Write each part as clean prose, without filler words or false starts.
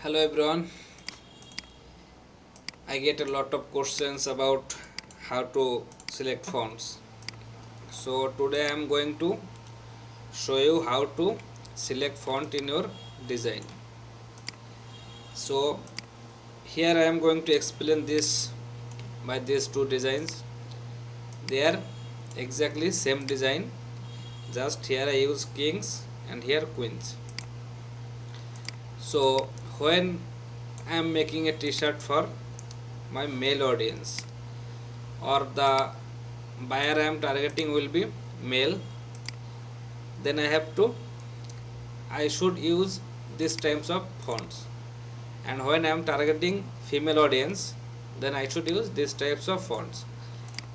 Hello everyone. I get a lot of questions about how to select fonts. So today I am going to show you how to select font in your design. So here I am going to explain this by these two designs. They are exactly same design, just here I use kings and here queens. So when I am making a t-shirt for my male audience, or the buyer I am targeting will be male, then I should use these types of fonts. And when I am targeting female audience, then I should use these types of fonts.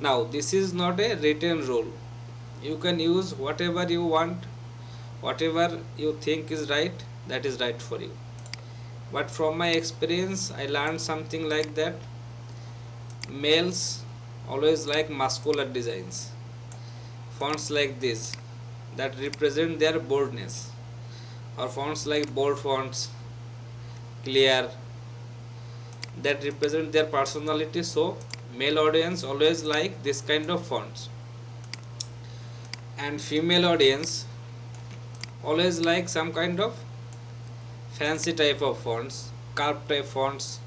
Now this is not a written rule. You can use whatever you want, whatever you think is right, that is right for you. But from my experience, I learned something like that males always like muscular designs, fonts like this that represent their boldness, or fonts like bold fonts, clear, that represent their personality. So male audience always like this kind of fonts, and female audience always like some kind of fancy type of fonts, curved type fonts.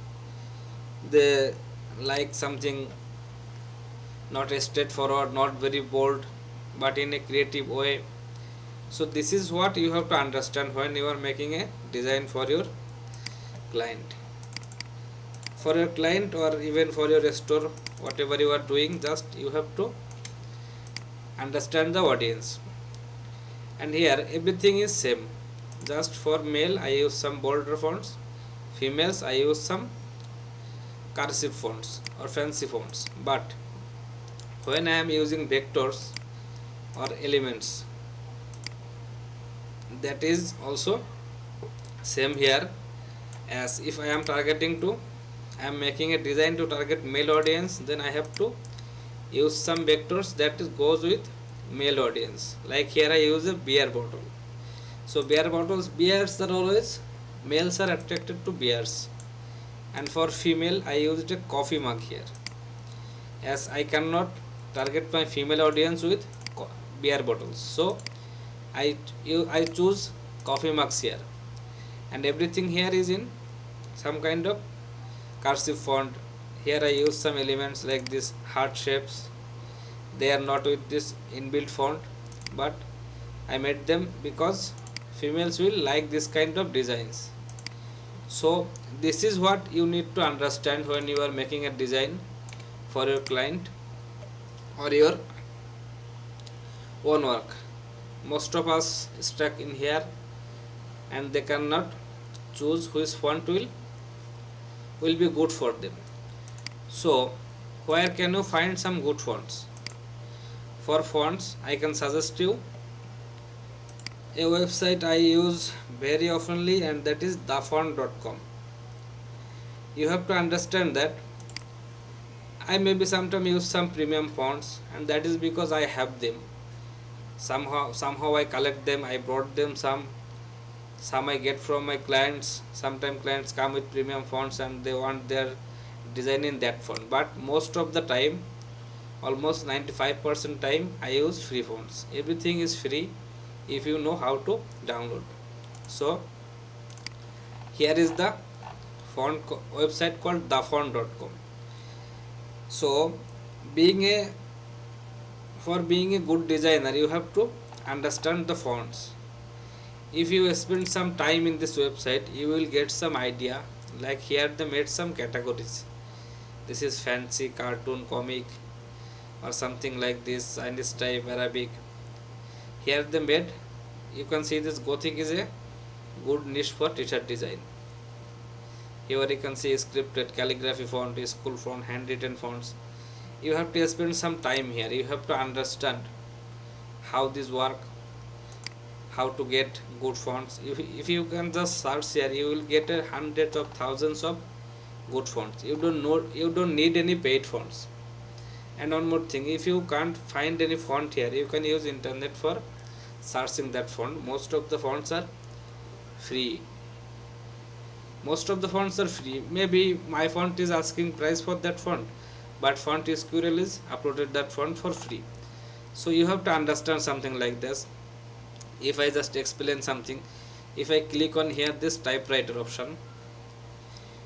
They like something not straightforward, not very bold, but in a creative way. So this is what you have to understand when you are making a design for your client. For your client or even for your store, whatever you are doing, just you have to understand the audience. And here everything is same. Just for male I use some bolder fonts, females I use some cursive fonts or fancy fonts. But when I am using vectors or elements, that is also same here. As if I am targeting to, I am making a design to target male audience, then I have to use some vectors that goes with male audience. Like here I use a beer bottle. So beer bottles, beers are always, males are attracted to beers. And for female I used a coffee mug here, as I cannot target my female audience with beer bottles. So I choose coffee mugs here, and everything here is in some kind of cursive font. Here I use some elements like this heart shapes. They are not with this inbuilt font, but I made them because females will like this kind of designs. So this is what you need to understand when you are making a design for your client or your own work. Most of us stuck in here and they cannot choose which font will be good for them. So where can you find some good fonts? For fonts I can suggest you a website I use very oftenly, and that is thefont.com. You have to understand that I maybe sometimes use some premium fonts, and that is because I have them. Somehow I collect them, I brought them some I get from my clients. Sometimes clients come with premium fonts and they want their design in that font. But most of the time, almost 95% time, I use free fonts. Everything is free if you know how to download. So here is the website called thefont.com. So being a for being a good designer, you have to understand the fonts. If you spend some time in this website, you will get some idea. Like here they made some categories. This is fancy, cartoon, comic, or something like this, Chinese type, Arabic. Here they made, you can see this Gothic is a good niche for t-shirt design. Here you can see scripted, calligraphy font, school font, handwritten fonts. You have to spend some time here. You have to understand how this work, how to get good fonts. If you can just search here, you will get hundreds of thousands of good fonts. You don't need any paid fonts. And one more thing, if you can't find any font here, you can use internet for searching that font. Most of the fonts are free. Most of the fonts are free. Maybe my font is asking price for that font, but FontSQL is uploaded that font for free. So you have to understand something like this. If I just explain something, if I click on here this typewriter option,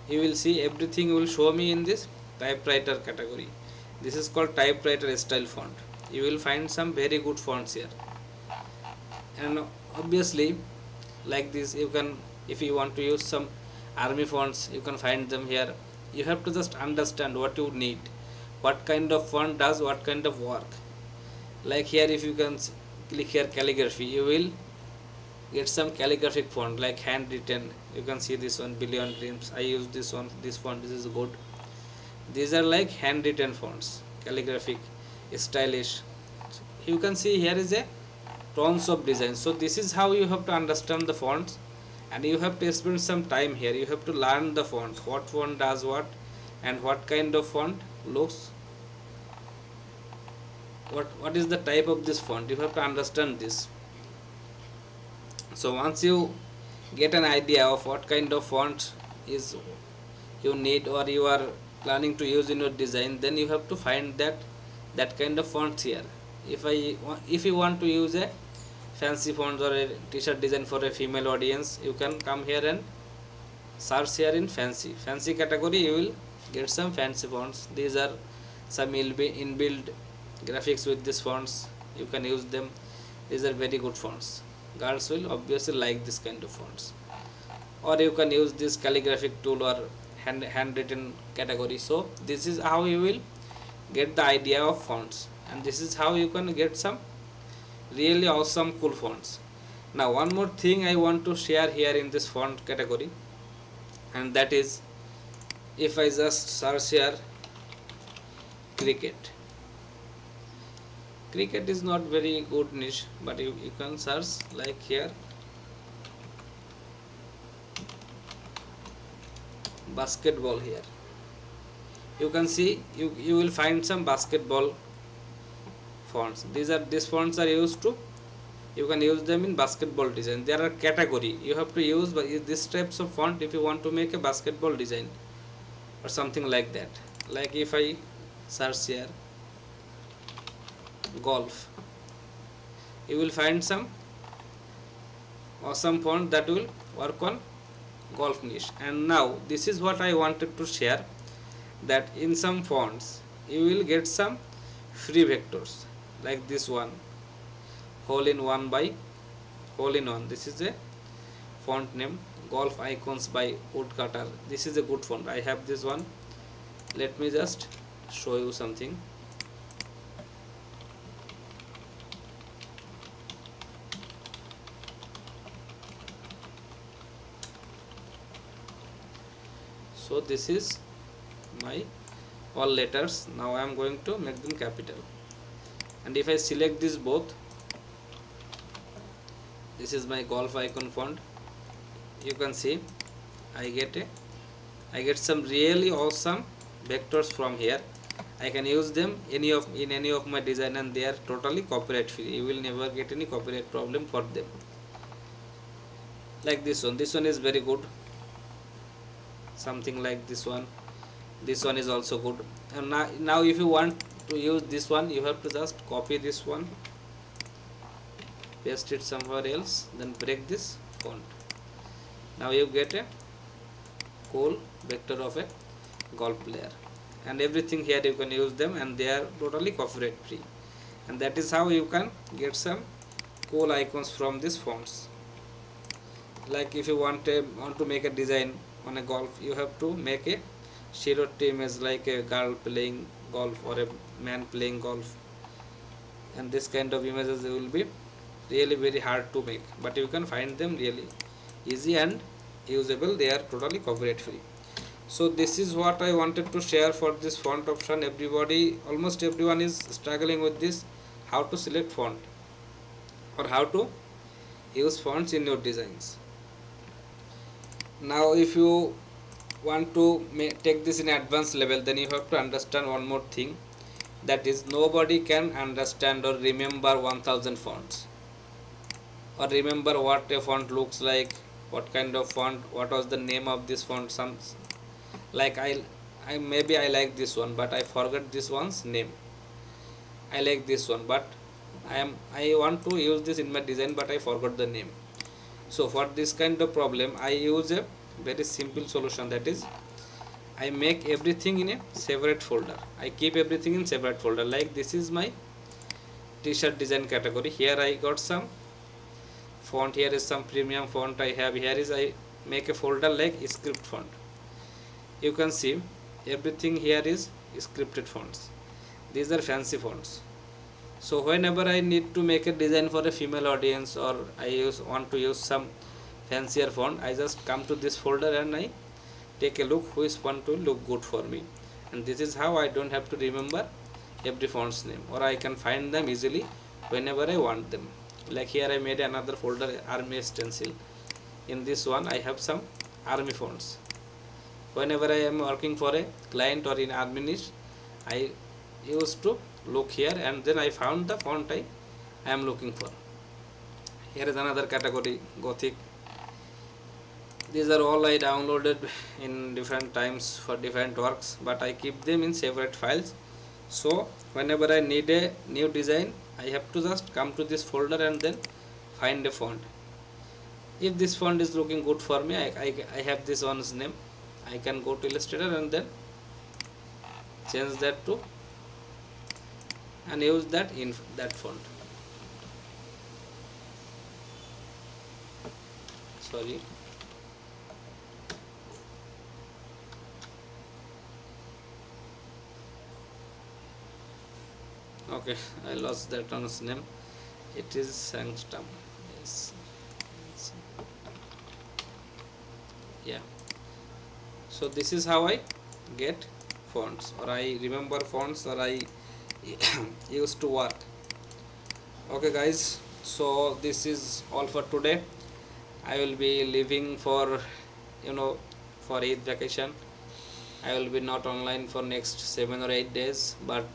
you will see everything will show me in this typewriter category. This is called typewriter style font. You will find some very good fonts here, and obviously like this you can, if you want to use some army fonts, you can find them here. You have to just understand what you need, what kind of font does what kind of work. Like here, if you can click here calligraphy, you will get some calligraphic font like handwritten. You can see this one, Billion Dreams. I use this one, this font, this is good. These are like handwritten fonts, calligraphic, stylish. You can see here is a tons of designs. So this is how you have to understand the fonts, and you have to spend some time here. You have to learn the font, what font does what, and what kind of font looks, what is the type of this font. You have to understand this. So once you get an idea of what kind of font is you need or you are planning to use in your design, then you have to find that kind of fonts here. If you want to use a fancy font or a t-shirt design for a female audience, you can come here and search here in fancy category. You will get some fancy fonts. These are some inbuilt graphics with these fonts. You can use them. These are very good fonts. Girls will obviously like this kind of fonts. Or you can use this calligraphic tool or handwritten category. So this is how you will get the idea of fonts, and this is how you can get some really awesome cool fonts. Now one more thing I want to share here in this font category, and that is, if I just search here cricket. Cricket is not very good niche, but you can search like here basketball. Here you can see you will find some basketball fonts. These fonts are used to, you can use them in basketball design. There are category you have to use this types of font if you want to make a basketball design or something like that. Like if I search here golf, you will find some awesome font that will work on golf niche. And now this is what I wanted to share, that in some fonts you will get some free vectors like this one, hole in one by hole in one. This is a font name, golf icons by woodcutter. This is a good font. I have this one. Let me just show you something. So this is my all letters. Now I am going to make them capital, and if I select this both, this is my golf icon font. You can see I get some really awesome vectors from here. I can use them in any of my design, and they are totally copyright free. You will never get any copyright problem for them. Like this one is very good. Something like this one is also good. And now if you want to use this one, you have to just copy this one, paste it somewhere else, then break this font. Now you get a cool vector of a golf player, and everything here you can use them, and they are totally copyright free. And that is how you can get some cool icons from these fonts. Like if you want to make a design on a golf, you have to make a silhouette image like a girl playing golf or a man playing golf, and this kind of images will be really very hard to make, but you can find them really easy and usable. They are totally copyright free. So this is what I wanted to share for this font option. Almost everyone is struggling with this, how to select font or how to use fonts in your designs. Now if you want to take this in advanced level, then you have to understand one more thing, that is, nobody can understand or remember 1000 fonts or remember what a font looks like what kind of font, what was the name of this font. Some like I maybe I like this one, but I forgot this one's name. I like this one, but I want to use this in my design, but I forgot the name. So for this kind of problem, I use a very simple solution, that is I make everything in a separate folder. I keep everything in separate folder. Like this is my t-shirt design category. Here I got some font. Here is some premium font I have. Here is I make a folder like script font. You can see everything here is scripted fonts. These are fancy fonts. So whenever I need to make a design for a female audience, or I want to use some fancier font, I just come to this folder and I take a look which font will look good for me. And this is how I don't have to remember every font's name, or I can find them easily whenever I want them. Like here I made another folder, army stencil. In this one I have some army fonts. Whenever I am working for a client or in army niche, I used to look here and then I found the font I am looking for. Here is another category, Gothic. These are all I downloaded in different times for different works, but I keep them in separate files. So whenever I need a new design, I have to just come to this folder and then find a font. If this font is looking good for me, I have this one's name. I can go to Illustrator and then change that to and use that in that font. Sorry. Okay, I lost that one's name. It is Sangstam. Yes. Yeah. So this is how I get fonts, or I remember fonts, or I used to work. Okay guys, so this is all for today. I will be leaving for for Eid vacation. I will be not online for next 7 or 8 days, but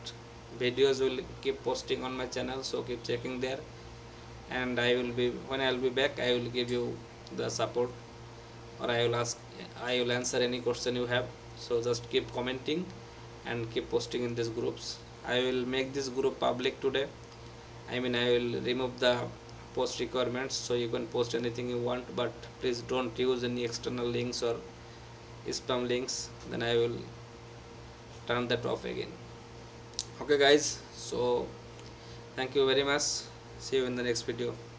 videos will keep posting on my channel, so keep checking there. And I will be, when I will be back, I will give you the support, or I will answer any question you have. So just keep commenting and keep posting in these groups. I will make this group public today. I mean, I will remove the post requirements, so you can post anything you want, but please don't use any external links or spam links. Then I will turn that off again. Okay guys, so thank you very much. See you in the next video.